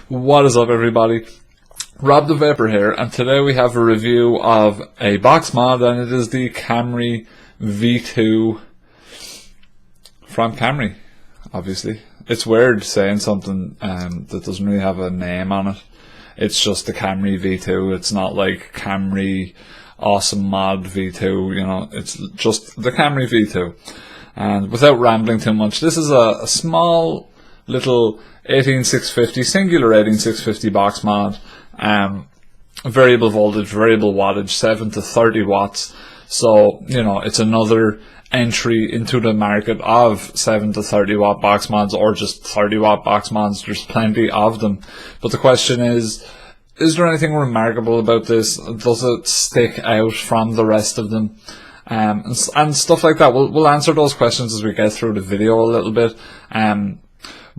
What is up, everybody? Rob the Vapor here, and today we have a review of a box mod, and it is the Kamry V2 from Kamry, obviously. It's weird saying something that doesn't really have a name on it. It's just the Kamry V2. It's not like Kamry Awesome Mod V2, you know, it's just the Kamry V2. And without rambling too much, this is a small little 18650, singular 18650 box mod. Variable voltage, variable wattage, 7 to 30 watts. So, you know, it's another entry into the market of 7 to 30 watt box mods, or just 30 watt box mods. There's plenty of them. But the question is there anything remarkable about this? Does it stick out from the rest of them? And stuff like that. We'll answer those questions as we get through the video a little bit.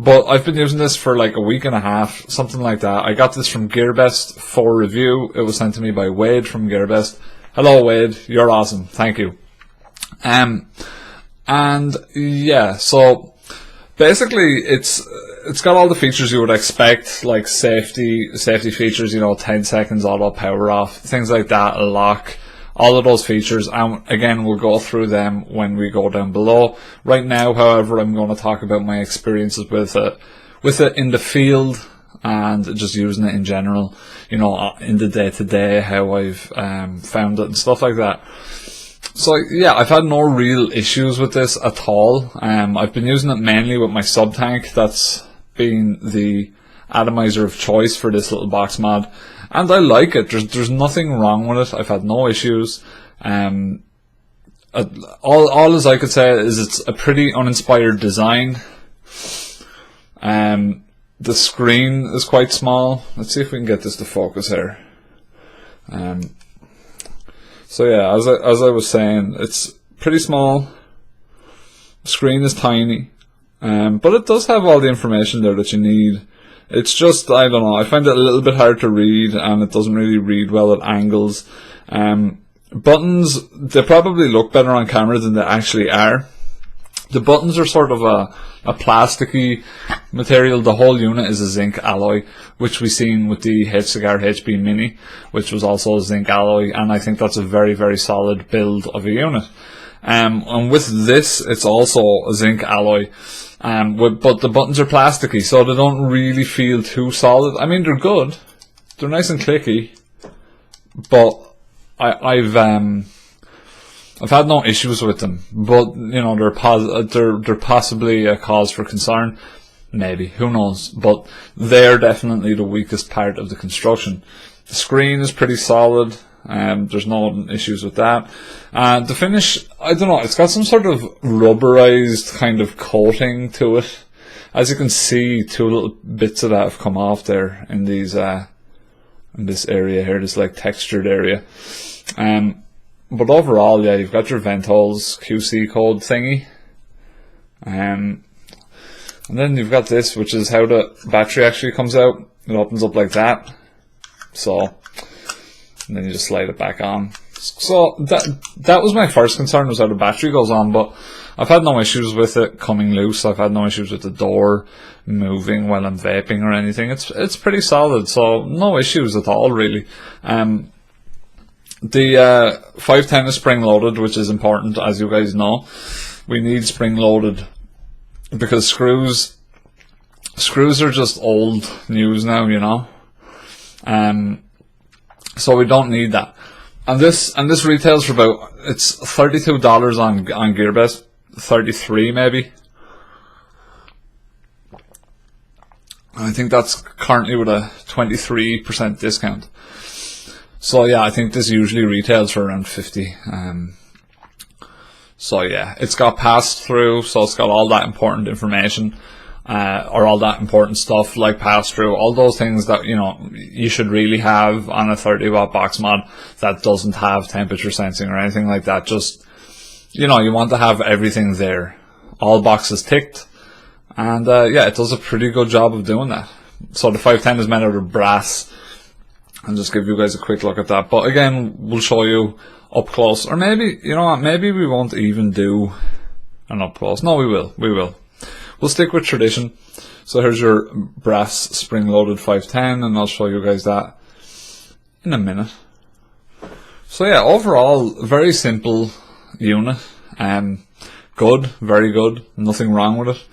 But I've been using this for like a week and a half, something like that. I got this from GearBest for review. It was sent to me by Wade from GearBest. Hello, Wade. You're awesome. Thank you. And yeah, so basically it's got all the features you would expect, like safety features, you know, 10 seconds auto power off, things like that, a lock, all of those features. And again, we'll go through them when we go down below. Right now, however, I'm going to talk about my experiences with it in the field and just using it in general, you know, in the day-to-day, how I've found it and stuff like that. So yeah, I've had no real issues with this at all. I've been using it mainly with my sub tank. That's been the atomizer of choice for this little box mod, and I like it. There's nothing wrong with it. I've had no issues. All as I could say is it's a pretty uninspired design. The screen is quite small. Let's see if we can get this to focus here. So yeah, as I was saying, it's pretty small. The screen is tiny, but it does have all the information there that you need. It's just, I don't know, I find it a little bit hard to read, and it doesn't really read well at angles. Buttons, they probably look better on camera than they actually are. The buttons are sort of a plasticky material. The whole unit is a zinc alloy, which we've seen with the H-Cigar HB Mini, which was also a zinc alloy, and I think that's a very, very solid build of a unit. And with this, it's also a zinc alloy, but the buttons are plasticky, so they don't really feel too solid. I mean, they're good, they're nice and clicky, but I've had no issues with them. But you know, they're possibly a cause for concern, maybe, who knows. But they're definitely the weakest part of the construction. The screen is pretty solid. There's no issues with that. The finish, I don't know, it's got some sort of rubberized kind of coating to it. As you can see, two little bits of that have come off there in these in this area here, this like textured area. But overall, yeah, you've got your vent holes, QC code thingy. And then you've got this, which is how the battery actually comes out. It opens up like that. So, and then you just slide it back on. So that was my first concern, was how the battery goes on, but I've had no issues with it coming loose. I've had no issues with the door moving while I'm vaping or anything. It's pretty solid, so no issues at all, really. The 510 is spring loaded, which is important, as you guys know. We need spring loaded because screws are just old news now, you know. So we don't need that. And this retails for about, it's $32 on GearBest, 33 maybe. I think that's currently with a 23% discount. So yeah, I think this usually retails for around 50. So yeah, it's got pass through, so it's got all that important information, or all that important stuff like pass through, all those things that, you know, you should really have on a 30 watt box mod that doesn't have temperature sensing or anything like that. Just, you know, you want to have everything there, all boxes ticked, and yeah, it does a pretty good job of doing that. So the 510 is made out of brass. I'll just give you guys a quick look at that. But again, we'll show you up close. Or maybe, you know what, maybe we won't even do an up close. No, we will. we'll stick with tradition. So here's your brass spring-loaded 510, and I'll show you guys that in a minute. So yeah, overall, very simple unit. Good, very good, nothing wrong with it.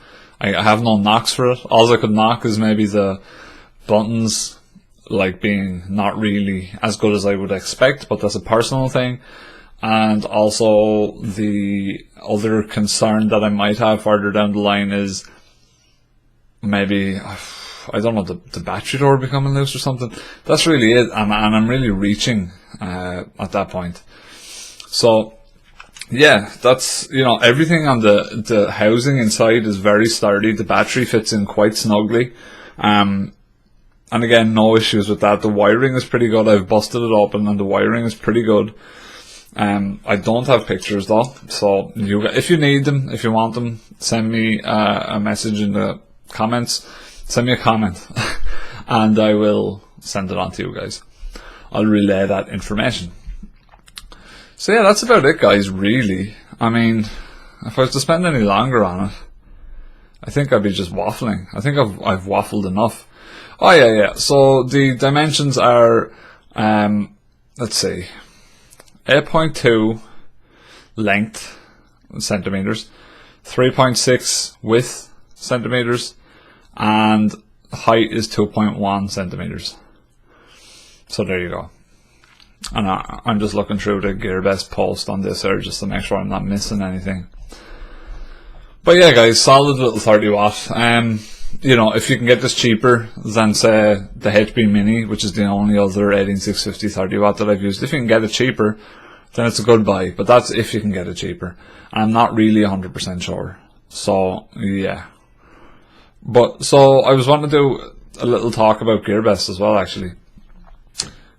I have no knocks for it. All I could knock is maybe the buttons, like being not really as good as I would expect, but that's a personal thing. And also the other concern that I might have further down the line is maybe, I don't know, the battery door becoming loose or something. That's really it, and I'm really reaching at that point. So yeah, that's, you know, everything on the housing inside is very sturdy. The battery fits in quite snugly. And again, no issues with that. The wiring is pretty good. I've busted it open and the wiring is pretty good. I don't have pictures though. So if you need them, if you want them, send me a message in the comments. Send me a comment and I will send it on to you guys. I'll relay that information. So yeah, that's about it, guys, really. I mean, if I was to spend any longer on it, I think I'd be just waffling. I think I've waffled enough. Oh yeah. So the dimensions are, let's see, 8.2 length centimeters, 3.6 width centimeters, and height is 2.1 centimeters. So there you go. And I'm just looking through the GearBest post on this here just to make sure I'm not missing anything. But yeah, guys, solid little 30 watt. You know, if you can get this cheaper than, say, the HP Mini, which is the only other 18650 30 watt that I've used, if you can get it cheaper, then it's a good buy. But that's if you can get it cheaper. I'm not really 100% sure. So yeah. But so I was wanting to do a little talk about GearBest as well, actually.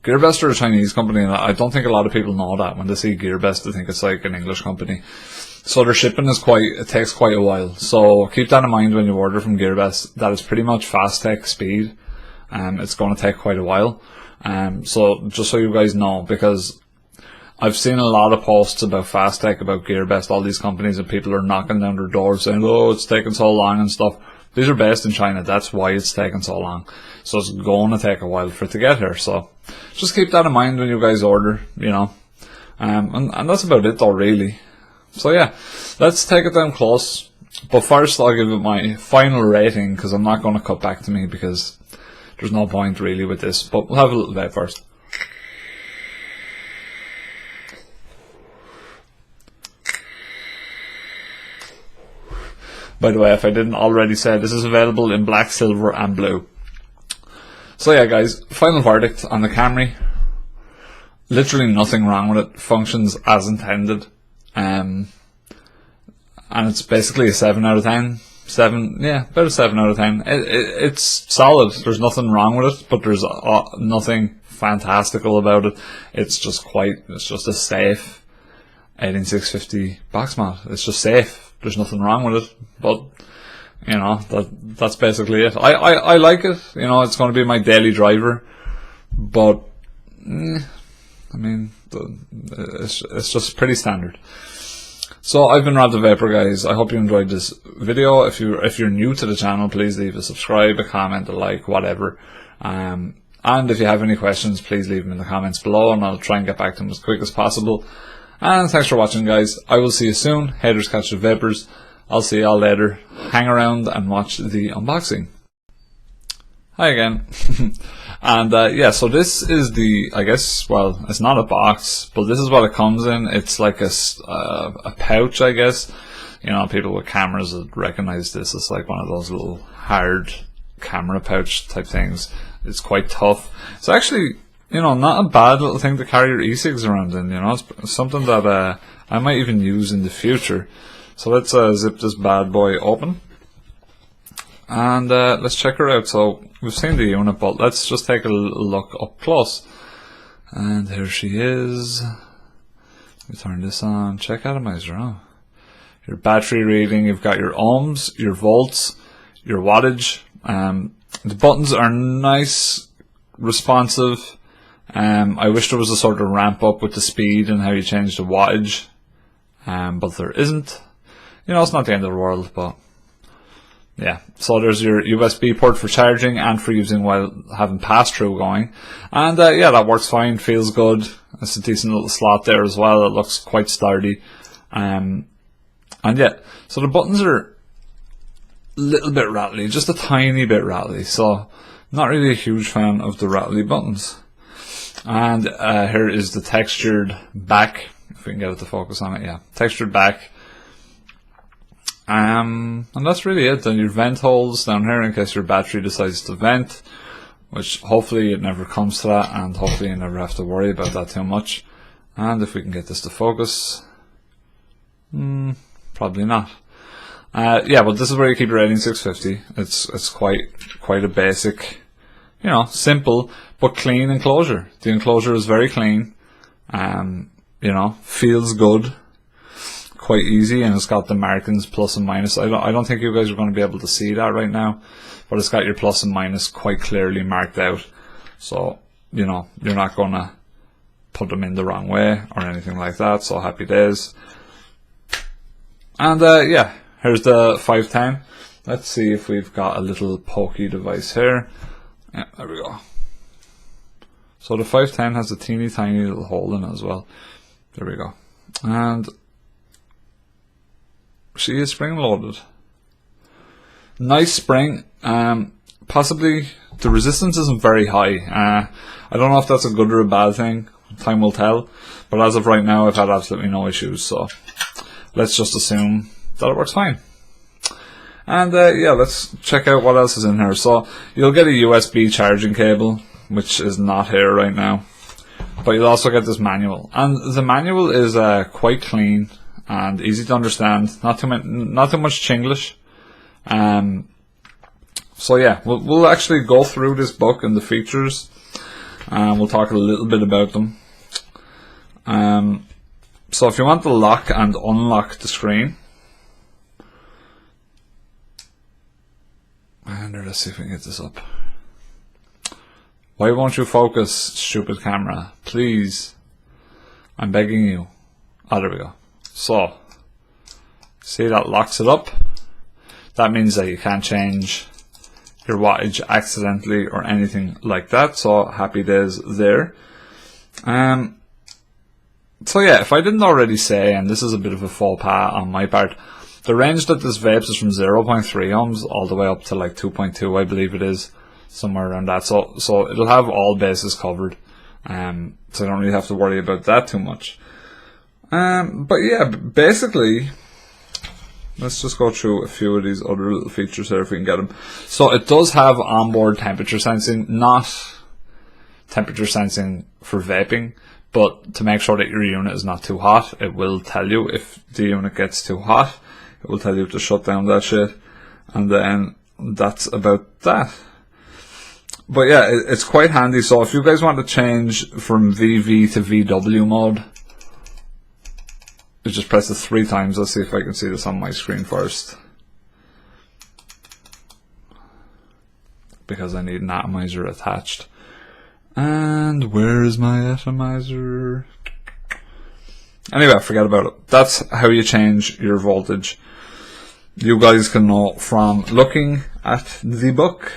GearBest are a Chinese company, and I don't think a lot of people know that. When they see GearBest, they think it's like an English company. So their shipping is it takes quite a while. So keep that in mind when you order from GearBest. That is pretty much fast tech speed. It's going to take quite a while. So just so you guys know, because I've seen a lot of posts about fast tech, about GearBest, all these companies, and people are knocking down their doors saying, oh, it's taking so long and stuff. These are based in China. That's why it's taking so long. So it's going to take a while for it to get here. So just keep that in mind when you guys order, you know. And that's about it though, really. So yeah, let's take it down close. But first I'll give it my final rating, because I'm not going to cut back to me because there's no point really with this. But we'll have a little bit first. By the way, if I didn't already say, this is available in black, silver and blue. So yeah, guys, final verdict on the Kamry. Literally nothing wrong with it. Functions as intended. And it's basically a 7 out of 10. About a 7 out of 10. It's solid. There's nothing wrong with it, but there's nothing fantastical about it. It's just a safe 18650 box mat. It's just safe. There's nothing wrong with it, but you know, that's basically it. I like it. You know, it's going to be my daily driver, but I mean, it's just pretty standard. So I've been Rob the Vapor, guys. I hope you enjoyed this video. If you're new to the channel, please leave a subscribe, a comment, a like, whatever. And if you have any questions, please leave them in the comments below, and I'll try and get back to them as quick as possible. And thanks for watching, guys. I will see you soon. Haters catch the vapors. I'll see y'all later. Hang around and watch the unboxing. Hi again. And yeah, so this is the, I guess, well, it's not a box, but this is what it comes in. It's like a pouch, I guess. You know, people with cameras would recognize this. It's like one of those little hard camera pouch type things. It's quite tough. It's actually, you know, not a bad little thing to carry your e-cigs around in, you know. It's something that I might even use in the future. So let's zip this bad boy open. And let's check her out. So we've seen the unit, but let's just take a look up close. And here she is. Let me turn this on. Check atomizer, huh? Your battery reading, you've got your ohms, your volts, your wattage. The buttons are nice, responsive. I wish there was a sort of ramp up with the speed and how you change the wattage, but there isn't. You know, it's not the end of the world, but Yeah, so there's your USB port for charging and for using while having pass-through going. And yeah, that works fine, feels good. It's a decent little slot there as well. It looks quite sturdy. And yeah, so the buttons are a little bit rattly, just a tiny bit rattly. So not really a huge fan of the rattly buttons. And here is the textured back. If we can get it to focus on it, yeah. Textured back. And that's really it. Then your vent holes down here in case your battery decides to vent, which hopefully it never comes to that, and hopefully you never have to worry about that too much. And if we can get this to focus, probably not. Yeah, but this is where you keep your 18650. It's quite a basic, you know, simple but clean enclosure. The enclosure is very clean. You know, feels good. Quite easy, and it's got the markings plus and minus. I don't think you guys are going to be able to see that right now, but it's got your plus and minus quite clearly marked out, so you know you're not going to put them in the wrong way or anything like that. So happy days. And yeah, here's the 510. Let's see if we've got a little pokey device here. Yeah, there we go. So the 510 has a teeny tiny little hole in it as well. There we go. And she is spring loaded. Nice spring. Possibly the resistance isn't very high. I don't know if that's a good or a bad thing. Time will tell. But as of right now, I've had absolutely no issues. So let's just assume that it works fine. And yeah, let's check out what else is in here. So you'll get a USB charging cable, which is not here right now. But you'll also get this manual. And the manual is quite clean and easy to understand, not too much Chinglish. So yeah, we'll actually go through this book and the features, and we'll talk a little bit about them. So if you want to lock and unlock the screen, and let's see if we can get this up. Why won't you focus, stupid camera? Please, I'm begging you. Oh, there we go. So, see, that locks it up. That means that you can't change your wattage accidentally or anything like that. So happy days there. So yeah, if I didn't already say, and this is a bit of a faux pas on my part, the range that this vapes is from 0.3 ohms all the way up to like 2.2, I believe it is, somewhere around that. So it'll have all bases covered. So I don't really have to worry about that too much. But yeah, basically, let's just go through a few of these other little features here if we can get them. So it does have onboard temperature sensing, not temperature sensing for vaping, but to make sure that your unit is not too hot. It will tell you if the unit gets too hot. It will tell you to shut down that shit. And then that's about that. But yeah, it's quite handy. So if you guys want to change from VV to VW mode, you just press it 3 times. Let's see if I can see this on my screen first, because I need an atomizer attached. And where is my atomizer? Anyway, forget about it. That's how you change your voltage. You guys can know from looking at the book.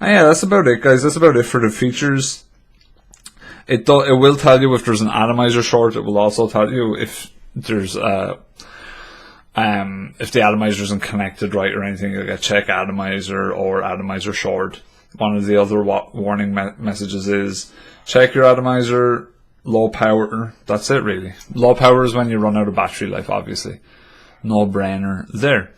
And yeah, that's about it, guys. That's about it for the features. It will tell you if there's an atomizer short. It will also tell you if there's if the atomizer isn't connected right or anything. You'll get check atomizer or atomizer short. One of the other warning messages is check your atomizer, low power. That's it, really. Low power is when you run out of battery life, obviously. No brainer there.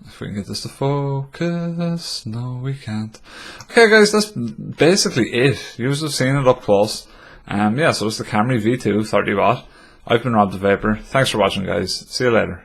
If we can get this to focus. No, we can't. Okay, guys, that's basically it. You have seen it up close. Yeah, so it's the Kamry V2 30 watt. I've been Rob the Vapor. Thanks for watching, guys. See you later.